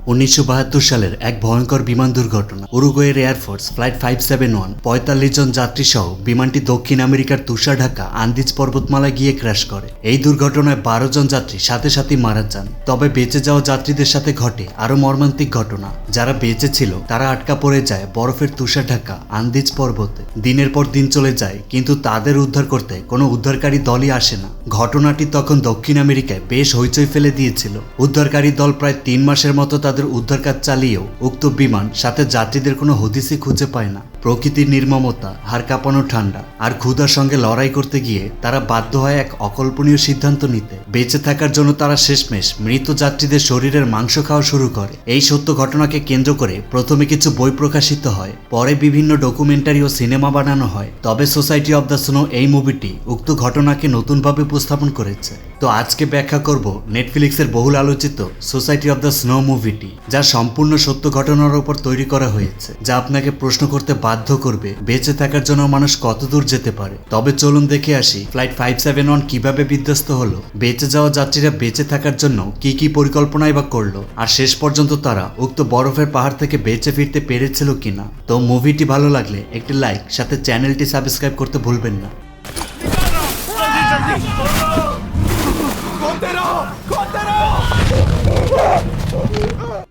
1972 সালের এক ভয়ঙ্কর বিমান দুর্ঘটনা। উরুগুয়ের এয়ারফোর্স ফ্লাইট 571 45 জন যাত্রী সহ বিমানটি দক্ষিণ আমেরিকার তুষার ঢাকা আন্দিজ পর্বতমালায় গিয়ে ক্র্যাশ করে। এই দুর্ঘটনায় 12 জন যাত্রী সাথে সাথেই মারা যান। তবে বেঁচে যাওয়া যাত্রীদের সাথে ঘটে আরো মর্মান্তিক ঘটনা। যারা বেঁচে ছিল তারা আটকা পড়ে যায় বরফের তুষার ঢাকা আন্দিজ পর্বতে। দিনের পর দিন চলে যায়, কিন্তু তাদের উদ্ধার করতে কোনো উদ্ধারকারী দলই আসে না। ঘটনাটি তখন দক্ষিণ আমেরিকায় বেশ হইচই ফেলে দিয়েছিল। উদ্ধারকারী দল প্রায় 3 মাসের মতো তাদের উদ্ধার কাজ চালিয়েও উক্ত বিমান সাথে যাত্রীদের কোনো হদিসই খুঁজে পায় না। প্রকৃতির নির্মমতা, হাড় কাঁপানো ঠান্ডা আর ক্ষুধার সঙ্গে লড়াই করতে গিয়ে তারা বাধ্য হয় এক অকল্পনীয় সিদ্ধান্ত নিতে। বেঁচে থাকার জন্য তারা শেষমেশ মৃত যাত্রীদের শরীরের মাংস খাওয়া শুরু করে। এই সত্য ঘটনাকে কেন্দ্র করে প্রথমে কিছু বই প্রকাশিত হয়, পরে বিভিন্ন ডকুমেন্টারি ও সিনেমা বানানো হয়। তবে সোসাইটি অব দ্য স্নো এই মুভিটি উক্ত ঘটনাকে নতুনভাবে উপস্থাপন করেছে। তো আজকে ব্যাখ্যা করব নেটফ্লিক্সের বহুল আলোচিত সোসাইটি অব দ্য স্নো মুভিটি, যা সম্পূর্ণ সত্য ঘটনার উপর তৈরি করা হয়েছে, যা আপনাকে প্রশ্ন করতে বাধ্য করবে বেঁচে থাকার জন্য মানুষ কতদূর যেতে পারে। তবে চলুন দেখে আসি ফ্লাইট 571 কিভাবে বিধ্বস্ত হলো, বেঁচে যাওয়া যাত্রীরা বেঁচে থাকার জন্য কি কি পরিকল্পনাই বা করলো, আর শেষ পর্যন্ত তারা উক্ত বরফের পাহাড় থেকে বেঁচে ফিরতে পেরেছিল কিনা। তো মুভিটি ভালো লাগলে একটি লাইক, সাথে চ্যানেলটি সাবস্ক্রাইব করতে ভুলবেন না। ¡Cóntero! ¡Cóntero!